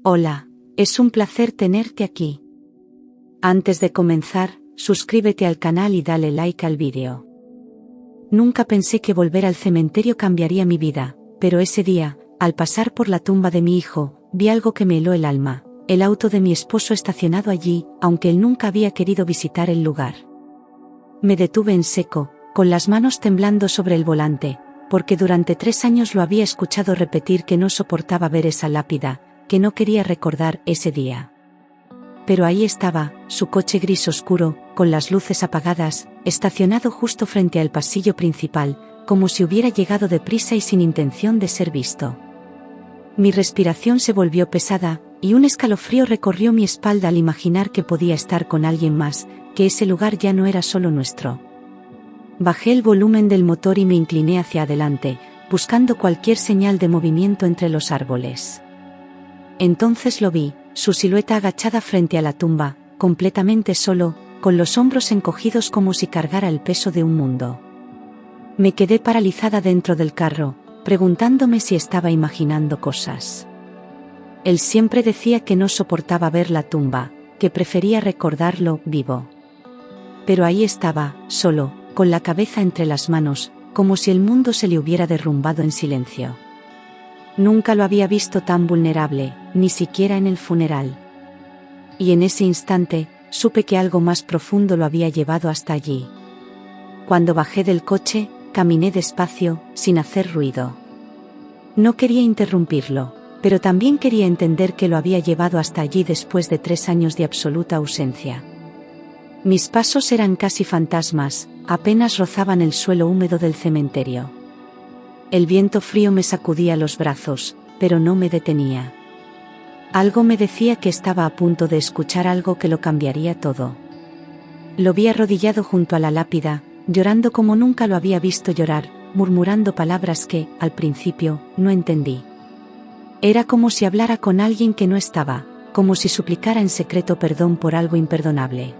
Hola, es un placer tenerte aquí. Antes de comenzar, suscríbete al canal y dale like al vídeo. Nunca pensé que volver al cementerio cambiaría mi vida, pero ese día, al pasar por la tumba de mi hijo, vi algo que me heló el alma, el auto de mi esposo estacionado allí, aunque él nunca había querido visitar el lugar. Me detuve en seco, con las manos temblando sobre el volante, porque durante 3 años lo había escuchado repetir que no soportaba ver esa lápida, que no quería recordar ese día. Pero ahí estaba, su coche gris oscuro, con las luces apagadas, estacionado justo frente al pasillo principal, como si hubiera llegado deprisa y sin intención de ser visto. Mi respiración se volvió pesada, y un escalofrío recorrió mi espalda al imaginar que podía estar con alguien más, que ese lugar ya no era solo nuestro. Bajé el volumen del motor y me incliné hacia adelante, buscando cualquier señal de movimiento entre los árboles. Entonces lo vi, su silueta agachada frente a la tumba, completamente solo, con los hombros encogidos como si cargara el peso de un mundo. Me quedé paralizada dentro del carro, preguntándome si estaba imaginando cosas. Él siempre decía que no soportaba ver la tumba, que prefería recordarlo vivo. Pero ahí estaba, solo, con la cabeza entre las manos, como si el mundo se le hubiera derrumbado en silencio. Nunca lo había visto tan vulnerable, ni siquiera en el funeral. Y en ese instante, supe que algo más profundo lo había llevado hasta allí. Cuando bajé del coche, caminé despacio, sin hacer ruido. No quería interrumpirlo, pero también quería entender qué lo había llevado hasta allí después de 3 años de absoluta ausencia. Mis pasos eran casi fantasmas, apenas rozaban el suelo húmedo del cementerio. El viento frío me sacudía los brazos, pero no me detenía. Algo me decía que estaba a punto de escuchar algo que lo cambiaría todo. Lo vi arrodillado junto a la lápida, llorando como nunca lo había visto llorar, murmurando palabras que, al principio, no entendí. Era como si hablara con alguien que no estaba, como si suplicara en secreto perdón por algo imperdonable.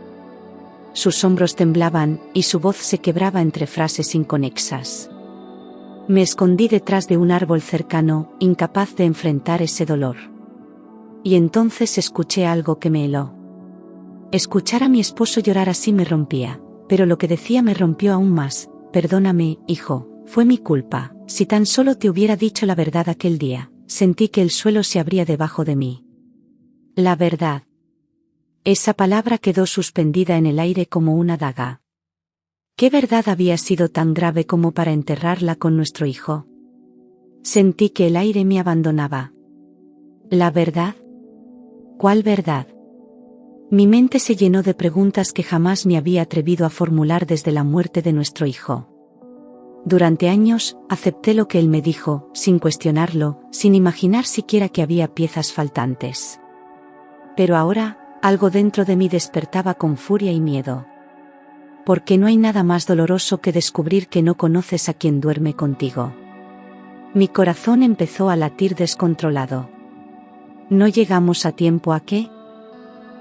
Sus hombros temblaban, y su voz se quebraba entre frases inconexas. Me escondí detrás de un árbol cercano, incapaz de enfrentar ese dolor. Y entonces escuché algo que me heló. Escuchar a mi esposo llorar así me rompía, pero lo que decía me rompió aún más. Perdóname, hijo, fue mi culpa. Si tan solo te hubiera dicho la verdad aquel día. Sentí que el suelo se abría debajo de mí. La verdad. Esa palabra quedó suspendida en el aire como una daga. ¿Qué verdad había sido tan grave como para enterrarla con nuestro hijo? Sentí que el aire me abandonaba. ¿La verdad? ¿Cuál verdad? Mi mente se llenó de preguntas que jamás me había atrevido a formular desde la muerte de nuestro hijo. Durante años, acepté lo que él me dijo, sin cuestionarlo, sin imaginar siquiera que había piezas faltantes. Pero ahora, algo dentro de mí despertaba con furia y miedo. Porque no hay nada más doloroso que descubrir que no conoces a quien duerme contigo. Mi corazón empezó a latir descontrolado. ¿No llegamos a tiempo a qué?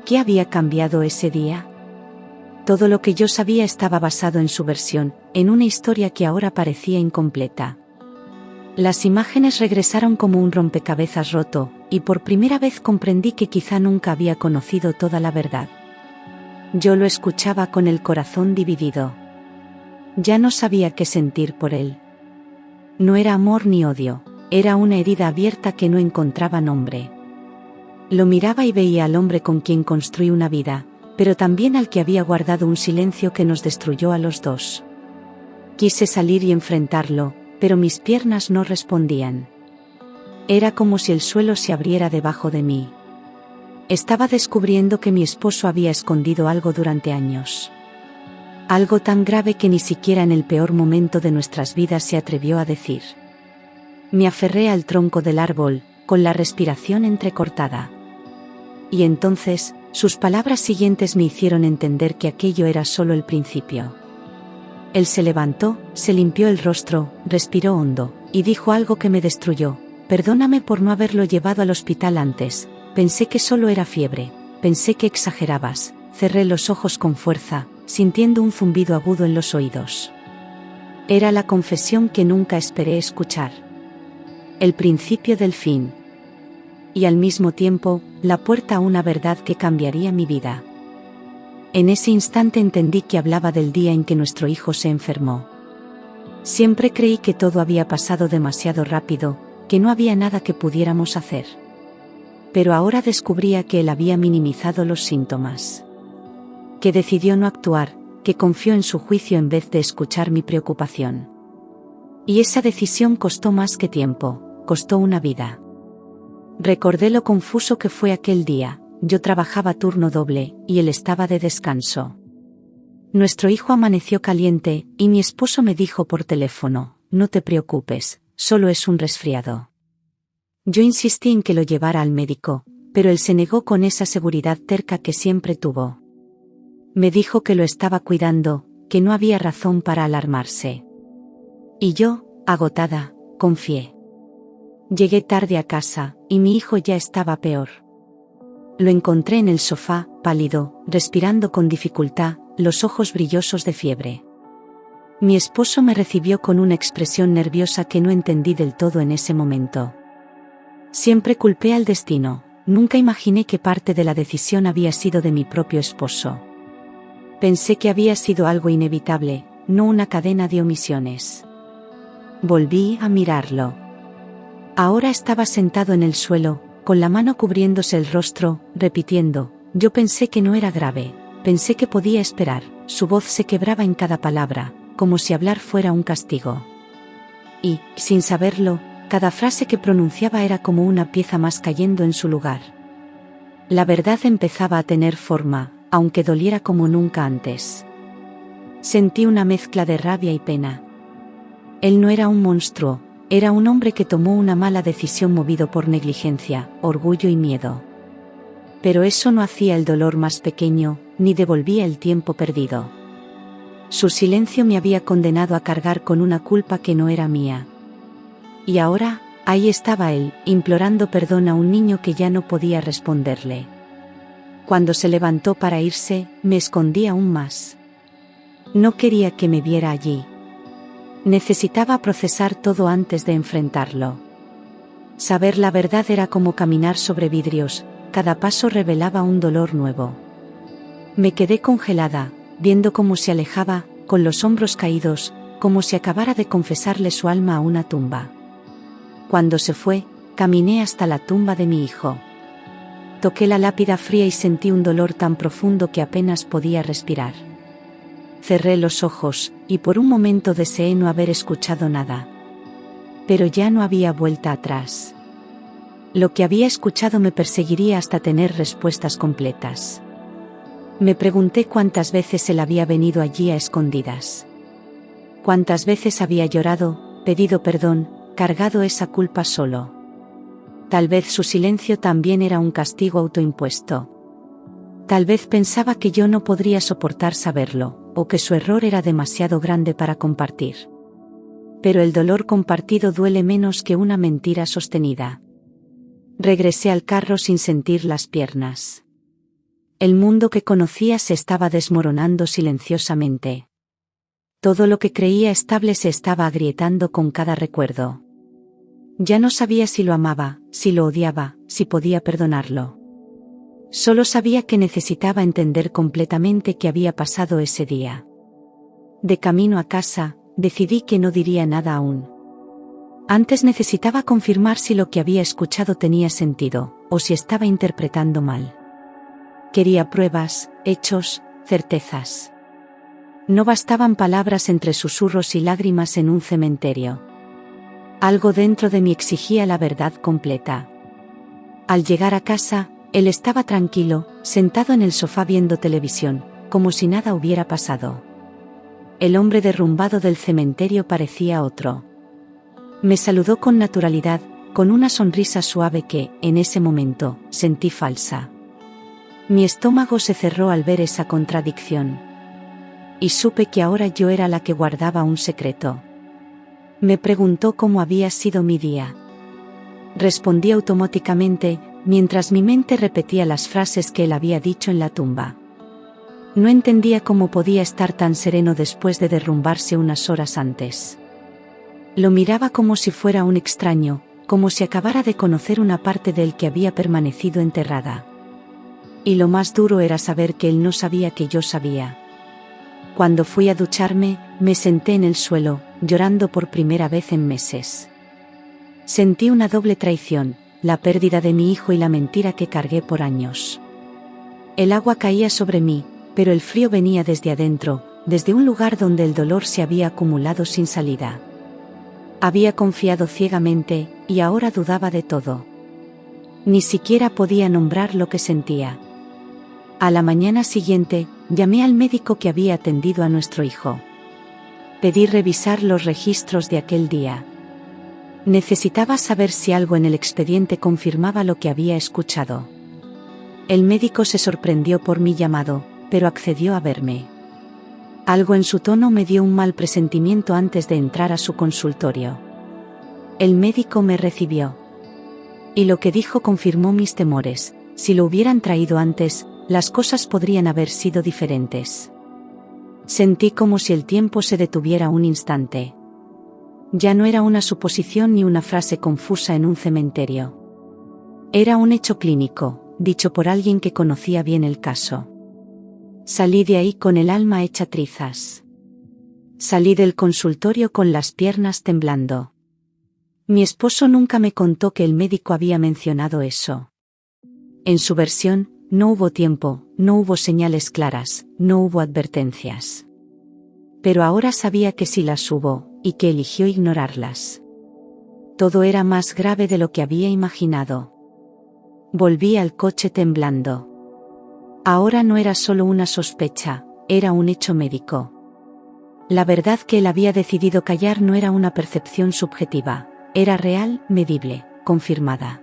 ¿Qué había cambiado ese día? Todo lo que yo sabía estaba basado en su versión, en una historia que ahora parecía incompleta. Las imágenes regresaron como un rompecabezas roto, y por primera vez comprendí que quizá nunca había conocido toda la verdad. Yo lo escuchaba con el corazón dividido. Ya no sabía qué sentir por él. No era amor ni odio, era una herida abierta que no encontraba nombre. Lo miraba y veía al hombre con quien construí una vida, pero también al que había guardado un silencio que nos destruyó a los dos. Quise salir y enfrentarlo, pero mis piernas no respondían. Era como si el suelo se abriera debajo de mí. Estaba descubriendo que mi esposo había escondido algo durante años. Algo tan grave que ni siquiera en el peor momento de nuestras vidas se atrevió a decir. Me aferré al tronco del árbol, con la respiración entrecortada. Y entonces, sus palabras siguientes me hicieron entender que aquello era solo el principio. Él se levantó, se limpió el rostro, respiró hondo, y dijo algo que me destruyó. Perdóname por no haberlo llevado al hospital antes. Pensé que solo era fiebre, pensé que exagerabas. Cerré los ojos con fuerza, sintiendo un zumbido agudo en los oídos. Era la confesión que nunca esperé escuchar. El principio del fin. y al mismo tiempo, la puerta a una verdad que cambiaría mi vida. En ese instante entendí que hablaba del día en que nuestro hijo se enfermó. Siempre creí que todo había pasado demasiado rápido, que no había nada que pudiéramos hacer. Pero ahora descubría que él había minimizado los síntomas. Que decidió no actuar, que confió en su juicio en vez de escuchar mi preocupación. Y esa decisión costó más que tiempo, costó una vida. Recordé lo confuso que fue aquel día. Yo trabajaba turno doble, y él estaba de descanso. Nuestro hijo amaneció caliente, y mi esposo me dijo por teléfono: no te preocupes, solo es un resfriado. Yo insistí en que lo llevara al médico, pero él se negó con esa seguridad terca que siempre tuvo. Me dijo que lo estaba cuidando, que no había razón para alarmarse. Y yo, agotada, confié. Llegué tarde a casa, y mi hijo ya estaba peor. Lo encontré en el sofá, pálido, respirando con dificultad, los ojos brillosos de fiebre. Mi esposo me recibió con una expresión nerviosa que no entendí del todo en ese momento. Siempre culpé al destino, nunca imaginé que parte de la decisión había sido de mi propio esposo. Pensé que había sido algo inevitable, no una cadena de omisiones. Volví a mirarlo. Ahora estaba sentado en el suelo, con la mano cubriéndose el rostro, repitiendo: yo pensé que no era grave, pensé que podía esperar. Su voz se quebraba en cada palabra, como si hablar fuera un castigo. Y, sin saberlo, cada frase que pronunciaba era como una pieza más cayendo en su lugar. La verdad empezaba a tener forma, aunque doliera como nunca antes. Sentí una mezcla de rabia y pena. Él no era un monstruo, era un hombre que tomó una mala decisión movido por negligencia, orgullo y miedo. Pero eso no hacía el dolor más pequeño, ni devolvía el tiempo perdido. Su silencio me había condenado a cargar con una culpa que no era mía. Y ahora, ahí estaba él, implorando perdón a un niño que ya no podía responderle. Cuando se levantó para irse, me escondí aún más. No quería que me viera allí. Necesitaba procesar todo antes de enfrentarlo. Saber la verdad era como caminar sobre vidrios, cada paso revelaba un dolor nuevo. Me quedé congelada, viendo cómo se alejaba, con los hombros caídos, como si acabara de confesarle su alma a una tumba. Cuando se fue, caminé hasta la tumba de mi hijo. Toqué la lápida fría y sentí un dolor tan profundo que apenas podía respirar. Cerré los ojos, y por un momento deseé no haber escuchado nada. Pero ya no había vuelta atrás. Lo que había escuchado me perseguiría hasta tener respuestas completas. Me pregunté cuántas veces él había venido allí a escondidas. Cuántas veces había llorado, pedido perdón, cargado esa culpa solo. Tal vez su silencio también era un castigo autoimpuesto. Tal vez pensaba que yo no podría soportar saberlo, o que su error era demasiado grande para compartir. Pero el dolor compartido duele menos que una mentira sostenida. Regresé al carro sin sentir las piernas. El mundo que conocía se estaba desmoronando silenciosamente. Todo lo que creía estable se estaba agrietando con cada recuerdo. Ya no sabía si lo amaba, si lo odiaba, si podía perdonarlo. Solo sabía que necesitaba entender completamente qué había pasado ese día. De camino a casa, decidí que no diría nada aún. Antes necesitaba confirmar si lo que había escuchado tenía sentido, o si estaba interpretando mal. Quería pruebas, hechos, certezas. No bastaban palabras entre susurros y lágrimas en un cementerio. Algo dentro de mí exigía la verdad completa. Al llegar a casa, él estaba tranquilo, sentado en el sofá viendo televisión, como si nada hubiera pasado. El hombre derrumbado del cementerio parecía otro. Me saludó con naturalidad, con una sonrisa suave que, en ese momento, sentí falsa. Mi estómago se cerró al ver esa contradicción. Y supe que ahora yo era la que guardaba un secreto. Me preguntó cómo había sido mi día. Respondí automáticamente, mientras mi mente repetía las frases que él había dicho en la tumba. No entendía cómo podía estar tan sereno después de derrumbarse unas horas antes. Lo miraba como si fuera un extraño, como si acabara de conocer una parte de él que había permanecido enterrada. Y lo más duro era saber que él no sabía que yo sabía. Cuando fui a ducharme, me senté en el suelo, llorando por primera vez en meses. Sentí una doble traición, la pérdida de mi hijo y la mentira que cargué por años. El agua caía sobre mí, pero el frío venía desde adentro, desde un lugar donde el dolor se había acumulado sin salida. Había confiado ciegamente, y ahora dudaba de todo. Ni siquiera podía nombrar lo que sentía. A la mañana siguiente, llamé al médico que había atendido a nuestro hijo. Pedí revisar los registros de aquel día. Necesitaba saber si algo en el expediente confirmaba lo que había escuchado. El médico se sorprendió por mi llamado, pero accedió a verme. Algo en su tono me dio un mal presentimiento antes de entrar a su consultorio. El médico me recibió. Y lo que dijo confirmó mis temores: si lo hubieran traído antes, las cosas podrían haber sido diferentes. Sentí como si el tiempo se detuviera un instante. Ya no era una suposición ni una frase confusa en un cementerio. Era un hecho clínico, dicho por alguien que conocía bien el caso. Salí de ahí con el alma hecha trizas. Salí del consultorio con las piernas temblando. Mi esposo nunca me contó que el médico había mencionado eso. En su versión, no hubo tiempo, no hubo señales claras, no hubo advertencias. Pero ahora sabía que sí las hubo, y que eligió ignorarlas. Todo era más grave de lo que había imaginado. Volví al coche temblando. Ahora no era solo una sospecha, era un hecho médico. La verdad que él había decidido callar no era una percepción subjetiva, era real, medible, confirmada.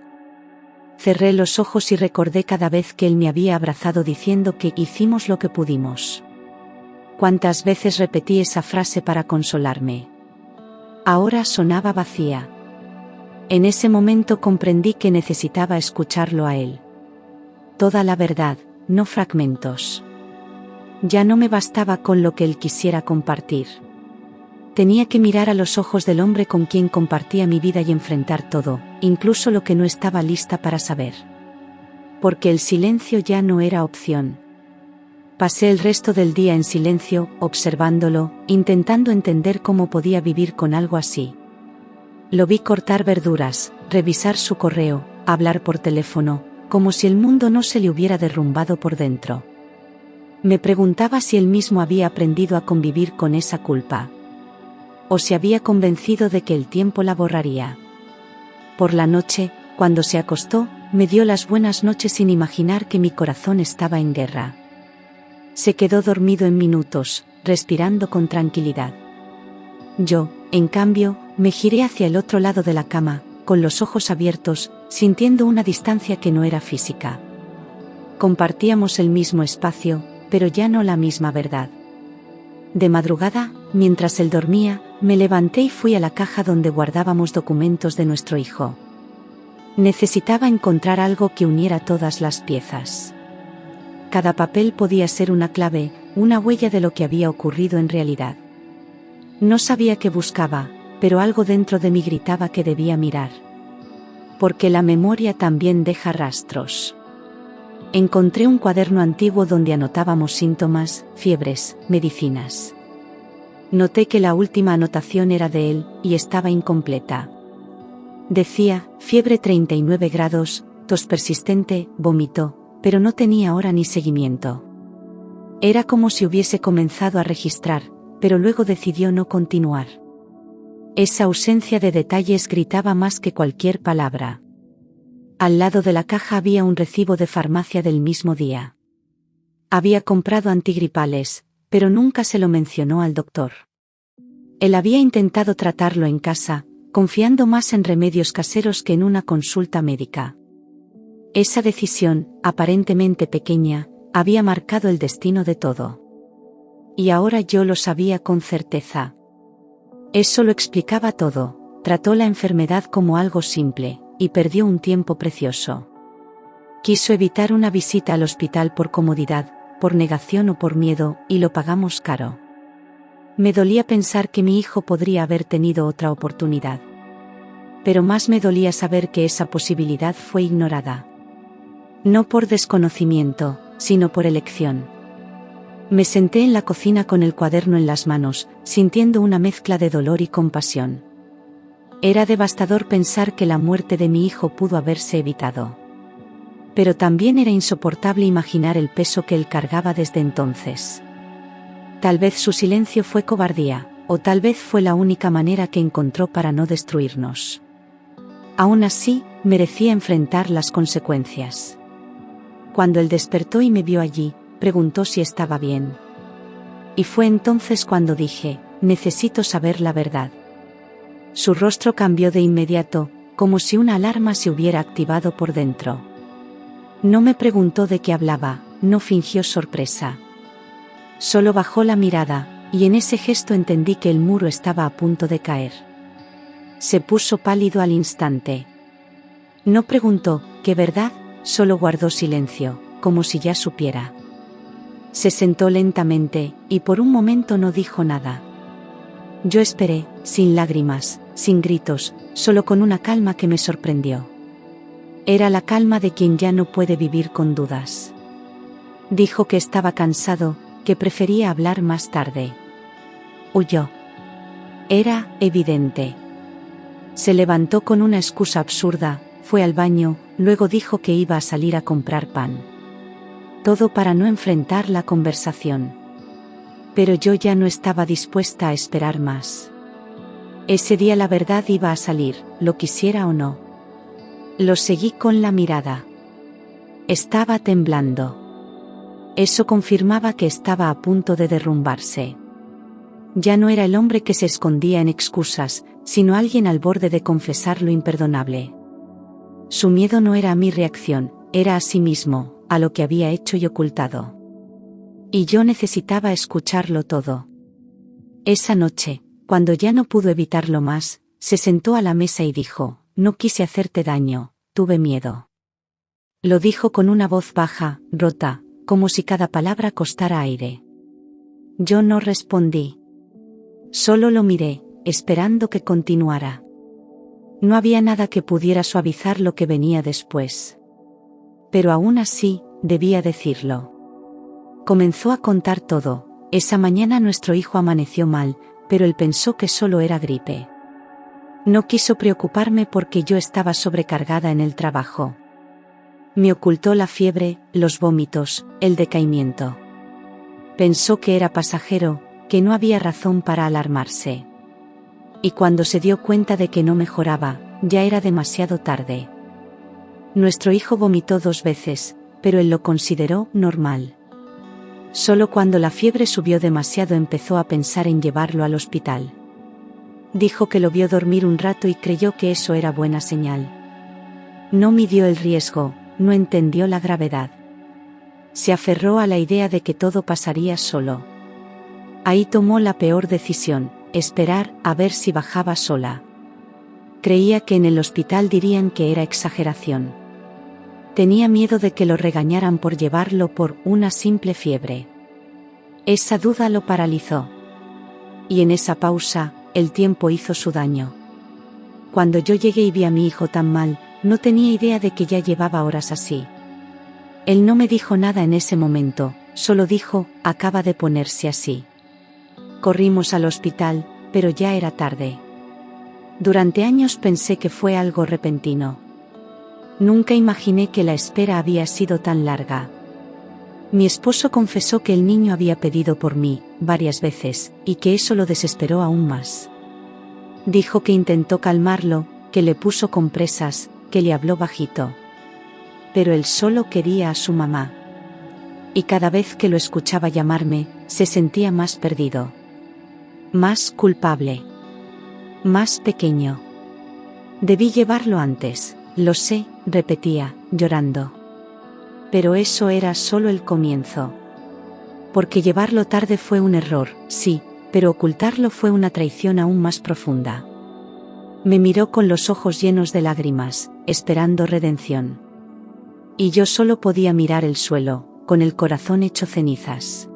Cerré los ojos y recordé cada vez que él me había abrazado diciendo que hicimos lo que pudimos. ¿Cuántas veces repetí esa frase para consolarme? Ahora sonaba vacía. En ese momento comprendí que necesitaba escucharlo a él. Toda la verdad, no fragmentos. Ya no me bastaba con lo que él quisiera compartir. Tenía que mirar a los ojos del hombre con quien compartía mi vida y enfrentar todo, incluso lo que no estaba lista para saber. Porque el silencio ya no era opción. Pasé el resto del día en silencio, observándolo, intentando entender cómo podía vivir con algo así. Lo vi cortar verduras, revisar su correo, hablar por teléfono, como si el mundo no se le hubiera derrumbado por dentro. Me preguntaba si él mismo había aprendido a convivir con esa culpa. O se había convencido de que el tiempo la borraría. Por la noche, cuando se acostó, me dio las buenas noches sin imaginar que mi corazón estaba en guerra. Se quedó dormido en minutos, respirando con tranquilidad. Yo, en cambio, me giré hacia el otro lado de la cama, con los ojos abiertos, sintiendo una distancia que no era física. Compartíamos el mismo espacio, pero ya no la misma verdad. De madrugada, mientras él dormía, me levanté y fui a la caja donde guardábamos documentos de nuestro hijo. Necesitaba encontrar algo que uniera todas las piezas. Cada papel podía ser una clave, una huella de lo que había ocurrido en realidad. No sabía qué buscaba, pero algo dentro de mí gritaba que debía mirar. Porque la memoria también deja rastros. Encontré un cuaderno antiguo donde anotábamos síntomas, fiebres, medicinas. Noté que la última anotación era de él, y estaba incompleta. Decía, fiebre 39 grados, tos persistente, vómito, pero no tenía hora ni seguimiento. Era como si hubiese comenzado a registrar, pero luego decidió no continuar. Esa ausencia de detalles gritaba más que cualquier palabra. Al lado de la caja había un recibo de farmacia del mismo día. Había comprado antigripales, pero nunca se lo mencionó al doctor. Él había intentado tratarlo en casa, confiando más en remedios caseros que en una consulta médica. Esa decisión, aparentemente pequeña, había marcado el destino de todo. Y ahora yo lo sabía con certeza. Eso lo explicaba todo, trató la enfermedad como algo simple, y perdió un tiempo precioso. Quiso evitar una visita al hospital por comodidad, por negación o por miedo, y lo pagamos caro. Me dolía pensar que mi hijo podría haber tenido otra oportunidad. pero más me dolía saber que esa posibilidad fue ignorada. No por desconocimiento, sino por elección. Me senté en la cocina con el cuaderno en las manos, sintiendo una mezcla de dolor y compasión. Era devastador pensar que la muerte de mi hijo pudo haberse evitado. Pero también era insoportable imaginar el peso que él cargaba desde entonces. Tal vez su silencio fue cobardía, o tal vez fue la única manera que encontró para no destruirnos. Aún así, merecía enfrentar las consecuencias. Cuando él despertó y me vio allí, preguntó si estaba bien. Y fue entonces cuando dije, necesito saber la verdad. Su rostro cambió de inmediato, como si una alarma se hubiera activado por dentro. No me preguntó de qué hablaba, no fingió sorpresa. Solo bajó la mirada, y en ese gesto entendí que el muro estaba a punto de caer. Se puso pálido al instante. No preguntó, ¿qué verdad? Solo guardó silencio, como si ya supiera. Se sentó lentamente, y por un momento no dijo nada. Yo esperé, sin lágrimas, sin gritos, solo con una calma que me sorprendió. Era la calma de quien ya no puede vivir con dudas. Dijo que estaba cansado, que prefería hablar más tarde. Huyó. Era evidente. Se levantó con una excusa absurda, fue al baño, luego dijo que iba a salir a comprar pan. Todo para no enfrentar la conversación. Pero yo ya no estaba dispuesta a esperar más. Ese día la verdad iba a salir, lo quisiera o no. Lo seguí con la mirada. Estaba temblando. Eso confirmaba que estaba a punto de derrumbarse. Ya no era el hombre que se escondía en excusas, sino alguien al borde de confesar lo imperdonable. Su miedo no era a mi reacción, era a sí mismo, a lo que había hecho y ocultado. Y yo necesitaba escucharlo todo. Esa noche, cuando ya no pudo evitarlo más, se sentó a la mesa y dijo, no quise hacerte daño, tuve miedo. Lo dijo con una voz baja, rota, como si cada palabra costara aire. Yo no respondí. Solo lo miré, esperando que continuara. No había nada que pudiera suavizar lo que venía después. Pero aún así, debía decirlo. Comenzó a contar todo. Esa mañana nuestro hijo amaneció mal, pero él pensó que solo era gripe. No quiso preocuparme porque yo estaba sobrecargada en el trabajo. Me ocultó la fiebre, los vómitos, el decaimiento. Pensó que era pasajero, que no había razón para alarmarse. Y cuando se dio cuenta de que no mejoraba, ya era demasiado tarde. Nuestro hijo vomitó 2 veces, pero él lo consideró normal. Solo cuando la fiebre subió demasiado empezó a pensar en llevarlo al hospital. Dijo que lo vio dormir un rato y creyó que eso era buena señal. No midió el riesgo, no entendió la gravedad. Se aferró a la idea de que todo pasaría solo. Ahí tomó la peor decisión, esperar a ver si bajaba sola. Creía que en el hospital dirían que era exageración. Tenía miedo de que lo regañaran por llevarlo por una simple fiebre. Esa duda lo paralizó. Y en esa pausa, el tiempo hizo su daño. Cuando yo llegué y vi a mi hijo tan mal, no tenía idea de que ya llevaba horas así. Él no me dijo nada en ese momento, solo dijo, acaba de ponerse así. Corrimos al hospital, pero ya era tarde. Durante años pensé que fue algo repentino. Nunca imaginé que la espera había sido tan larga. Mi esposo confesó que el niño había pedido por mí, varias veces, y que eso lo desesperó aún más. Dijo que intentó calmarlo, que le puso compresas, que le habló bajito. Pero él solo quería a su mamá. Y cada vez que lo escuchaba llamarme, se sentía más perdido. Más culpable. Más pequeño. Debí llevarlo antes, lo sé, repetía, llorando. Pero eso era solo el comienzo. Porque llevarlo tarde fue un error, sí, pero ocultarlo fue una traición aún más profunda. Me miró con los ojos llenos de lágrimas, esperando redención. Y yo solo podía mirar el suelo, con el corazón hecho cenizas.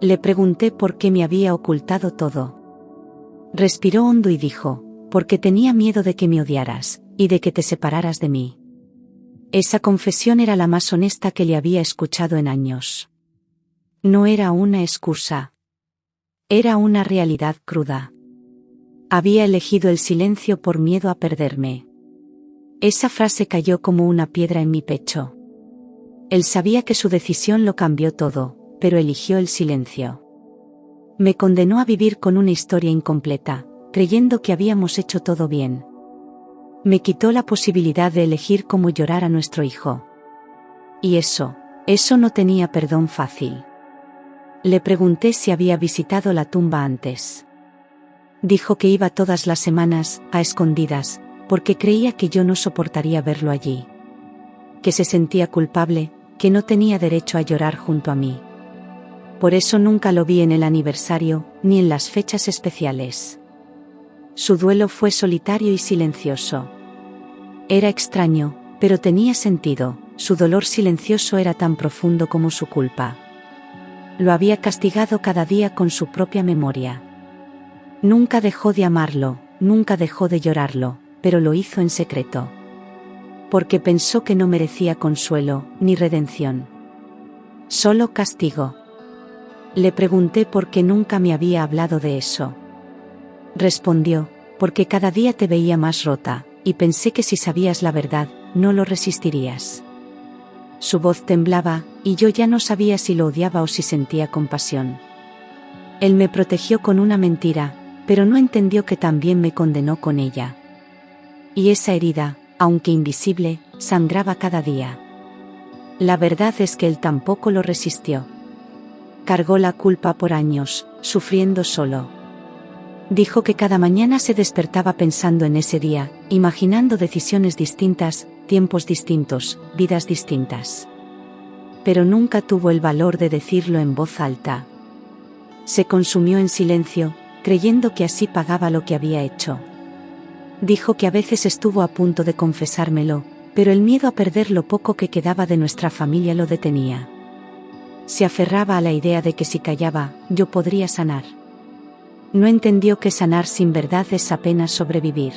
Le pregunté por qué me había ocultado todo. Respiró hondo y dijo, porque tenía miedo de que me odiaras, y de que te separaras de mí. Esa confesión era la más honesta que le había escuchado en años. No era una excusa. Era una realidad cruda. Había elegido el silencio por miedo a perderme. Esa frase cayó como una piedra en mi pecho. Él sabía que su decisión lo cambió todo, pero eligió el silencio. Me condenó a vivir con una historia incompleta, creyendo que habíamos hecho todo bien. Me quitó la posibilidad de elegir cómo llorar a nuestro hijo. Y eso no tenía perdón fácil. Le pregunté si había visitado la tumba antes. Dijo que iba todas las semanas, a escondidas, porque creía que yo no soportaría verlo allí. Que se sentía culpable, que no tenía derecho a llorar junto a mí. Por eso nunca lo vi en el aniversario, ni en las fechas especiales. Su duelo fue solitario y silencioso. Era extraño, pero tenía sentido, su dolor silencioso era tan profundo como su culpa. Lo había castigado cada día con su propia memoria. Nunca dejó de amarlo, nunca dejó de llorarlo, pero lo hizo en secreto. Porque pensó que no merecía consuelo, ni redención. Solo castigo. Le pregunté por qué nunca me había hablado de eso. Respondió, porque cada día te veía más rota, y pensé que si sabías la verdad, no lo resistirías. Su voz temblaba, y yo ya no sabía si lo odiaba o si sentía compasión. Él me protegió con una mentira, pero no entendió que también me condenó con ella. Y esa herida, aunque invisible, sangraba cada día. La verdad es que él tampoco lo resistió. Cargó la culpa por años, sufriendo solo. Dijo que cada mañana se despertaba pensando en ese día, imaginando decisiones distintas, tiempos distintos, vidas distintas. Pero nunca tuvo el valor de decirlo en voz alta. Se consumió en silencio, creyendo que así pagaba lo que había hecho. Dijo que a veces estuvo a punto de confesármelo, pero el miedo a perder lo poco que quedaba de nuestra familia lo detenía. Se aferraba a la idea de que si callaba, yo podría sanar. No entendió que sanar sin verdad es apenas sobrevivir.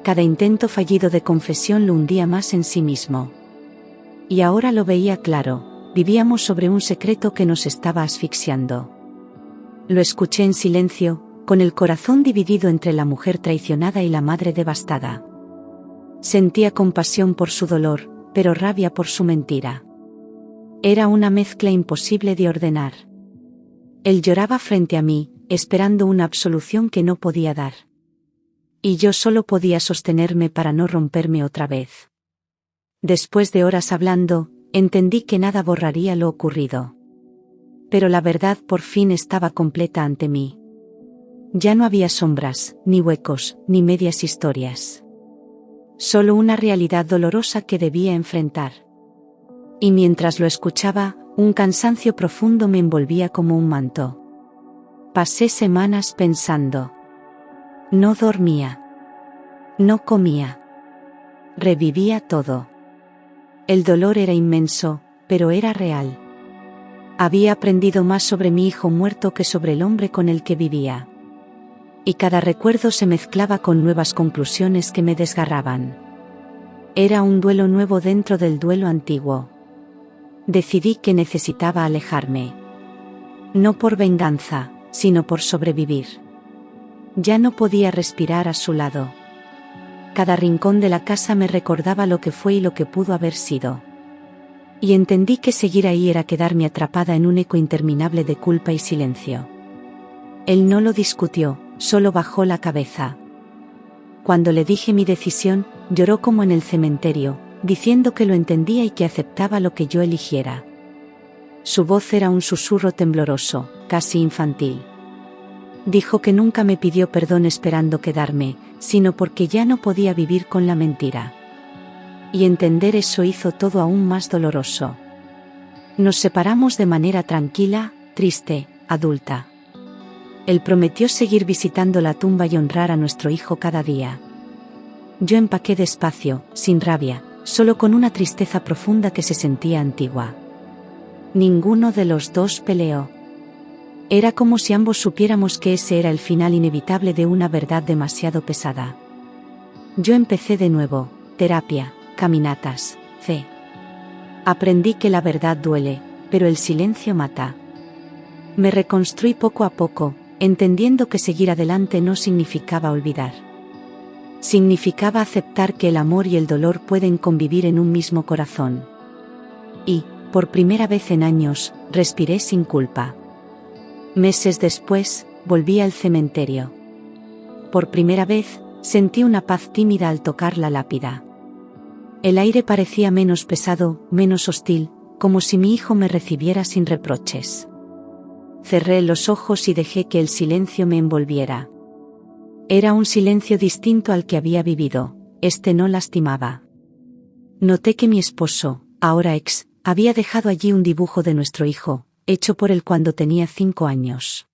Cada intento fallido de confesión lo hundía más en sí mismo. Y ahora lo veía claro, vivíamos sobre un secreto que nos estaba asfixiando. Lo escuché en silencio, con el corazón dividido entre la mujer traicionada y la madre devastada. Sentía compasión por su dolor, pero rabia por su mentira. Era una mezcla imposible de ordenar. Él lloraba frente a mí, esperando una absolución que no podía dar. Y yo solo podía sostenerme para no romperme otra vez. Después de horas hablando, entendí que nada borraría lo ocurrido. Pero la verdad por fin estaba completa ante mí. Ya no había sombras, ni huecos, ni medias historias. Solo una realidad dolorosa que debía enfrentar. Y mientras lo escuchaba, un cansancio profundo me envolvía como un manto. Pasé semanas pensando. No dormía. No comía. Revivía todo. El dolor era inmenso, pero era real. Había aprendido más sobre mi hijo muerto que sobre el hombre con el que vivía. Y cada recuerdo se mezclaba con nuevas conclusiones que me desgarraban. Era un duelo nuevo dentro del duelo antiguo. Decidí que necesitaba alejarme. No por venganza, sino por sobrevivir. Ya no podía respirar a su lado. Cada rincón de la casa me recordaba lo que fue y lo que pudo haber sido. Y entendí que seguir ahí era quedarme atrapada en un eco interminable de culpa y silencio. Él no lo discutió, solo bajó la cabeza. Cuando le dije mi decisión, lloró como en el cementerio, diciendo que lo entendía y que aceptaba lo que yo eligiera. Su voz era un susurro tembloroso, casi infantil. Dijo que nunca me pidió perdón esperando quedarme, sino porque ya no podía vivir con la mentira. Y entender eso hizo todo aún más doloroso. Nos separamos de manera tranquila, triste, adulta. Él prometió seguir visitando la tumba y honrar a nuestro hijo cada día. Yo empaqué despacio, sin rabia, solo con una tristeza profunda que se sentía antigua. Ninguno de los dos peleó. Era como si ambos supiéramos que ese era el final inevitable de una verdad demasiado pesada. Yo empecé de nuevo, terapia, caminatas, fe. Aprendí que la verdad duele, pero el silencio mata. Me reconstruí poco a poco, entendiendo que seguir adelante no significaba olvidar. Significaba aceptar que el amor y el dolor pueden convivir en un mismo corazón. Y, por primera vez en años, respiré sin culpa. Meses después, volví al cementerio. Por primera vez, sentí una paz tímida al tocar la lápida. El aire parecía menos pesado, menos hostil, como si mi hijo me recibiera sin reproches. Cerré los ojos y dejé que el silencio me envolviera. Era un silencio distinto al que había vivido, este no lastimaba. Noté que mi esposo, ahora ex, había dejado allí un dibujo de nuestro hijo, hecho por él cuando tenía 5 años.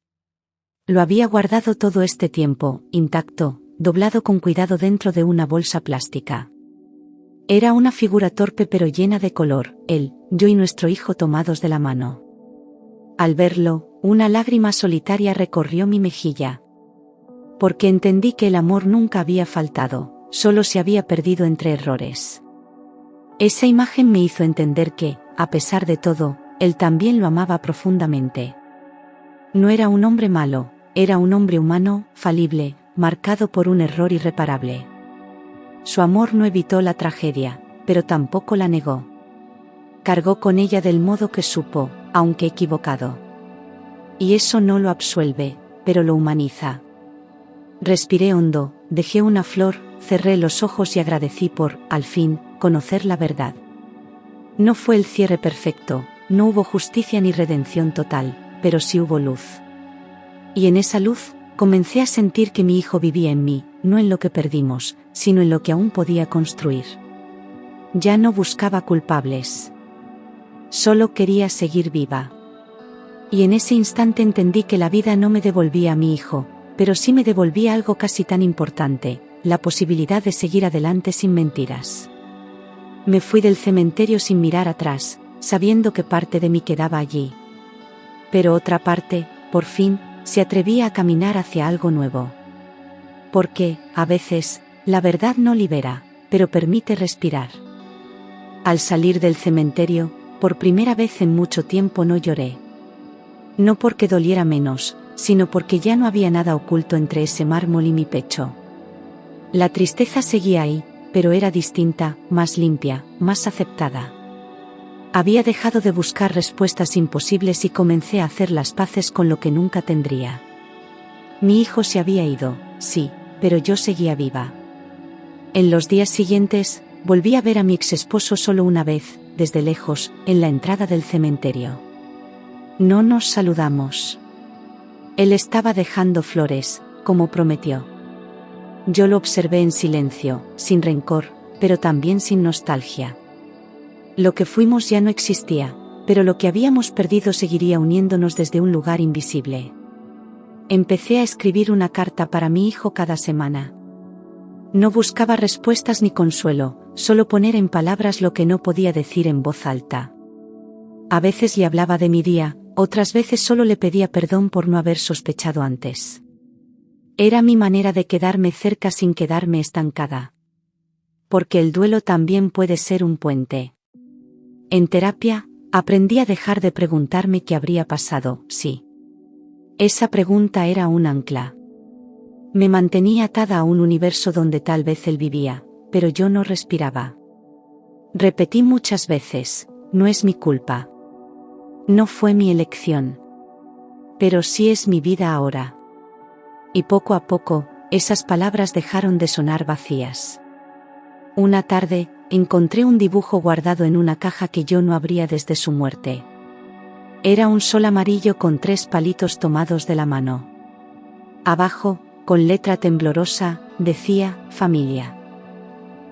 Lo había guardado todo este tiempo, intacto, doblado con cuidado dentro de una bolsa plástica. Era una figura torpe pero llena de color, él, yo y nuestro hijo tomados de la mano. Al verlo, una lágrima solitaria recorrió mi mejilla. Porque entendí que el amor nunca había faltado, solo se había perdido entre errores. Esa imagen me hizo entender que, a pesar de todo, él también lo amaba profundamente. No era un hombre malo, era un hombre humano, falible, marcado por un error irreparable. Su amor no evitó la tragedia, pero tampoco la negó. Cargó con ella del modo que supo, aunque equivocado. Y eso no lo absuelve, pero lo humaniza. Respiré hondo, dejé una flor, cerré los ojos y agradecí por, al fin, conocer la verdad. No fue el cierre perfecto, no hubo justicia ni redención total, pero sí hubo luz. Y en esa luz, comencé a sentir que mi hijo vivía en mí, no en lo que perdimos, sino en lo que aún podía construir. Ya no buscaba culpables. Solo quería seguir viva. Y en ese instante entendí que la vida no me devolvía a mi hijo, pero sí me devolvía algo casi tan importante, la posibilidad de seguir adelante sin mentiras. Me fui del cementerio sin mirar atrás, sabiendo que parte de mí quedaba allí. Pero otra parte, por fin, se atrevía a caminar hacia algo nuevo. Porque, a veces, la verdad no libera, pero permite respirar. Al salir del cementerio, por primera vez en mucho tiempo no lloré. No porque doliera menos, sino porque ya no había nada oculto entre ese mármol y mi pecho. La tristeza seguía ahí, pero era distinta, más limpia, más aceptada. Había dejado de buscar respuestas imposibles y comencé a hacer las paces con lo que nunca tendría. Mi hijo se había ido, sí, pero yo seguía viva. En los días siguientes, volví a ver a mi exesposo solo una vez, desde lejos, en la entrada del cementerio. No nos saludamos. Él estaba dejando flores, como prometió. Yo lo observé en silencio, sin rencor, pero también sin nostalgia. Lo que fuimos ya no existía, pero lo que habíamos perdido seguiría uniéndonos desde un lugar invisible. Empecé a escribir una carta para mi hijo cada semana. No buscaba respuestas ni consuelo, solo poner en palabras lo que no podía decir en voz alta. A veces le hablaba de mi día, otras veces solo le pedía perdón por no haber sospechado antes. Era mi manera de quedarme cerca sin quedarme estancada. Porque el duelo también puede ser un puente. En terapia, aprendí a dejar de preguntarme qué habría pasado, sí. Esa pregunta era un ancla. Me mantenía atada a un universo donde tal vez él vivía, pero yo no respiraba. Repetí muchas veces, no es mi culpa. No fue mi elección. Pero sí es mi vida ahora. Y poco a poco, esas palabras dejaron de sonar vacías. Una tarde, encontré un dibujo guardado en una caja que yo no abría desde su muerte. Era un sol amarillo con 3 palitos tomados de la mano. Abajo, con letra temblorosa, decía, familia.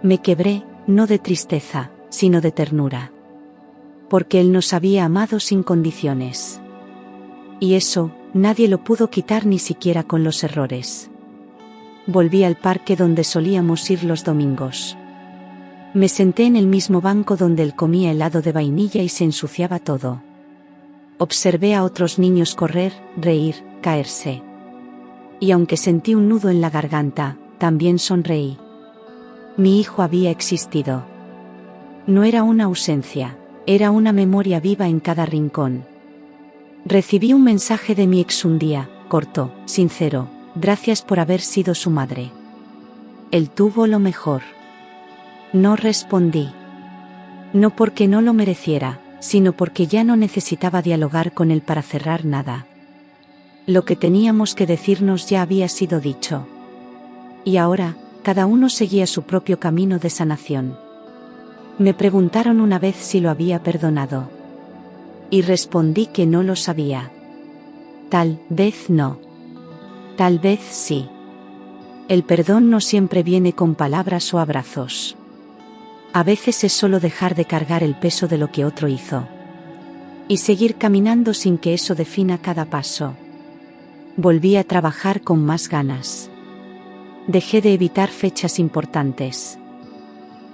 Me quebré, no de tristeza, sino de ternura. Porque él nos había amado sin condiciones. Y eso, nadie lo pudo quitar ni siquiera con los errores. Volví al parque donde solíamos ir los domingos. Me senté en el mismo banco donde él comía helado de vainilla y se ensuciaba todo. Observé a otros niños correr, reír, caerse. Y aunque sentí un nudo en la garganta, también sonreí. Mi hijo había existido. No era una ausencia, era una memoria viva en cada rincón. Recibí un mensaje de mi ex un día, corto, sincero: gracias por haber sido su madre. Él tuvo lo mejor. No respondí. No porque no lo mereciera, sino porque ya no necesitaba dialogar con él para cerrar nada. Lo que teníamos que decirnos ya había sido dicho. Y ahora, cada uno seguía su propio camino de sanación. Me preguntaron una vez si lo había perdonado. Y respondí que no lo sabía. Tal vez no. Tal vez sí. El perdón no siempre viene con palabras o abrazos. A veces es solo dejar de cargar el peso de lo que otro hizo. Y seguir caminando sin que eso defina cada paso. Volví a trabajar con más ganas. Dejé de evitar fechas importantes.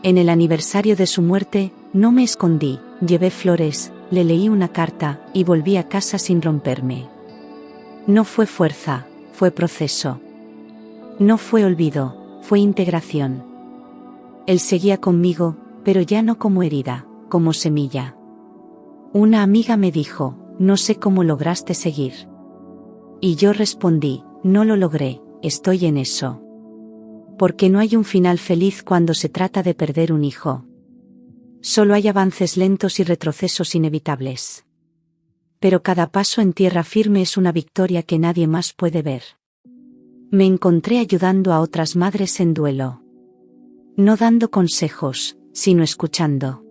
En el aniversario de su muerte, no me escondí, llevé flores, le leí una carta, y volví a casa sin romperme. No fue fuerza, fue proceso. No fue olvido, fue integración. Él seguía conmigo, pero ya no como herida, como semilla. Una amiga me dijo: no sé cómo lograste seguir. Y yo respondí: no lo logré, estoy en eso. Porque no hay un final feliz cuando se trata de perder un hijo. Solo hay avances lentos y retrocesos inevitables. Pero cada paso en tierra firme es una victoria que nadie más puede ver. Me encontré ayudando a otras madres en duelo. No dando consejos, sino escuchando.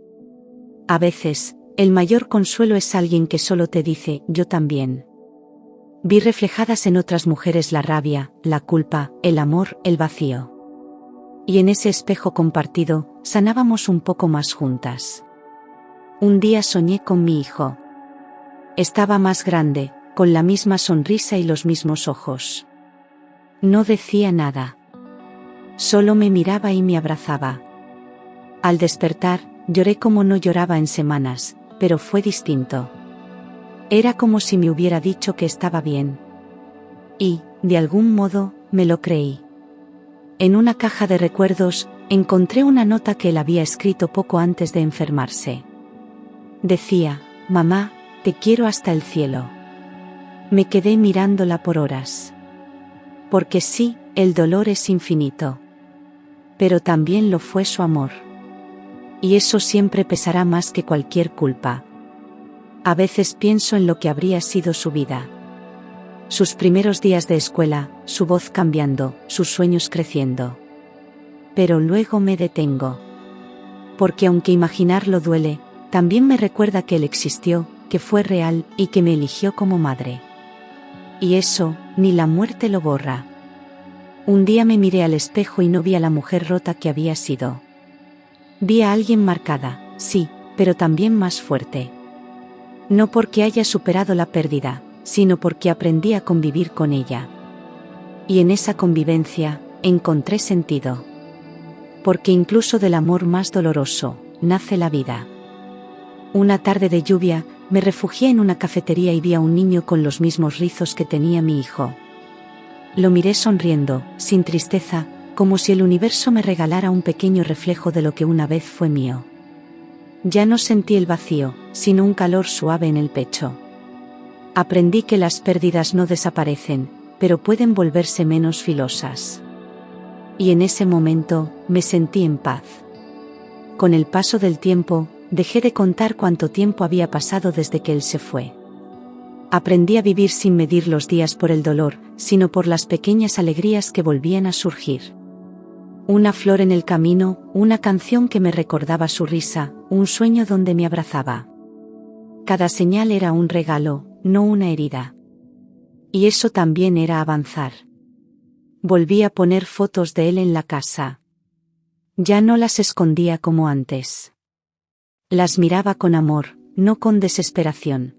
A veces, el mayor consuelo es alguien que solo te dice: yo también. Vi reflejadas en otras mujeres la rabia, la culpa, el amor, el vacío. Y en ese espejo compartido, sanábamos un poco más juntas. Un día soñé con mi hijo. Estaba más grande, con la misma sonrisa y los mismos ojos. No decía nada. Solo me miraba y me abrazaba. Al despertar, lloré como no lloraba en semanas, pero fue distinto. Era como si me hubiera dicho que estaba bien. Y, de algún modo, me lo creí. En una caja de recuerdos, encontré una nota que él había escrito poco antes de enfermarse. Decía: mamá, te quiero hasta el cielo. Me quedé mirándola por horas. Porque sí, el dolor es infinito. Pero también lo fue su amor. Y eso siempre pesará más que cualquier culpa. A veces pienso en lo que habría sido su vida. Sus primeros días de escuela, su voz cambiando, sus sueños creciendo. Pero luego me detengo. Porque aunque imaginarlo duele, también me recuerda que él existió, que fue real, y que me eligió como madre. Y eso, ni la muerte lo borra. Un día me miré al espejo y no vi a la mujer rota que había sido. Vi a alguien marcada, sí, pero también más fuerte. No porque haya superado la pérdida, sino porque aprendí a convivir con ella. Y en esa convivencia, encontré sentido. Porque incluso del amor más doloroso, nace la vida. Una tarde de lluvia, me refugié en una cafetería y vi a un niño con los mismos rizos que tenía mi hijo. Lo miré sonriendo, sin tristeza, como si el universo me regalara un pequeño reflejo de lo que una vez fue mío. Ya no sentí el vacío, sino un calor suave en el pecho. Aprendí que las pérdidas no desaparecen, pero pueden volverse menos filosas. Y en ese momento, me sentí en paz. Con el paso del tiempo, dejé de contar cuánto tiempo había pasado desde que él se fue. Aprendí a vivir sin medir los días por el dolor, sino por las pequeñas alegrías que volvían a surgir. Una flor en el camino, una canción que me recordaba su risa, un sueño donde me abrazaba. Cada señal era un regalo, no una herida. Y eso también era avanzar. Volví a poner fotos de él en la casa. Ya no las escondía como antes. Las miraba con amor, no con desesperación.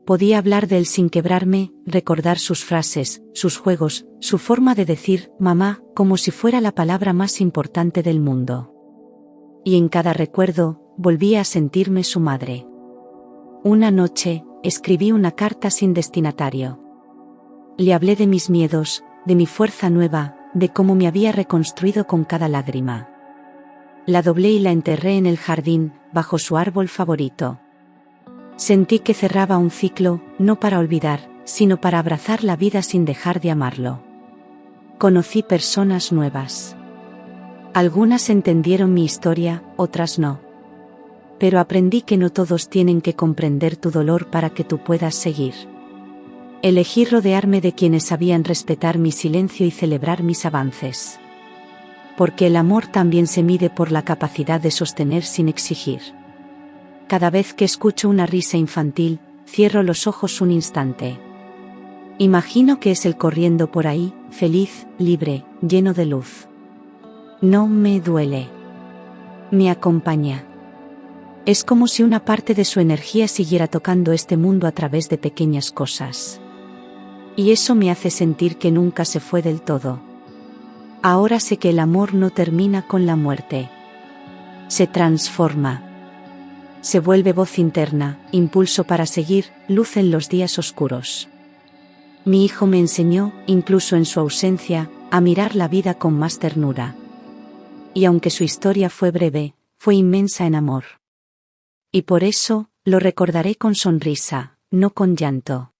Podía hablar de él sin quebrarme, recordar sus frases, sus juegos, su forma de decir mamá, como si fuera la palabra más importante del mundo. Y en cada recuerdo, volvía a sentirme su madre. Una noche, escribí una carta sin destinatario. Le hablé de mis miedos, de mi fuerza nueva, de cómo me había reconstruido con cada lágrima. La doblé y la enterré en el jardín, bajo su árbol favorito. Sentí que cerraba un ciclo, no para olvidar, sino para abrazar la vida sin dejar de amarlo. Conocí personas nuevas. Algunas entendieron mi historia, otras no. Pero aprendí que no todos tienen que comprender tu dolor para que tú puedas seguir. Elegí rodearme de quienes sabían respetar mi silencio y celebrar mis avances. Porque el amor también se mide por la capacidad de sostener sin exigir. Cada vez que escucho una risa infantil, cierro los ojos un instante. Imagino que es él corriendo por ahí, feliz, libre, lleno de luz. No me duele. Me acompaña. Es como si una parte de su energía siguiera tocando este mundo a través de pequeñas cosas. Y eso me hace sentir que nunca se fue del todo. Ahora sé que el amor no termina con la muerte. Se transforma. Se vuelve voz interna, impulso para seguir, luz en los días oscuros. Mi hijo me enseñó, incluso en su ausencia, a mirar la vida con más ternura. Y aunque su historia fue breve, fue inmensa en amor. Y por eso, lo recordaré con sonrisa, no con llanto.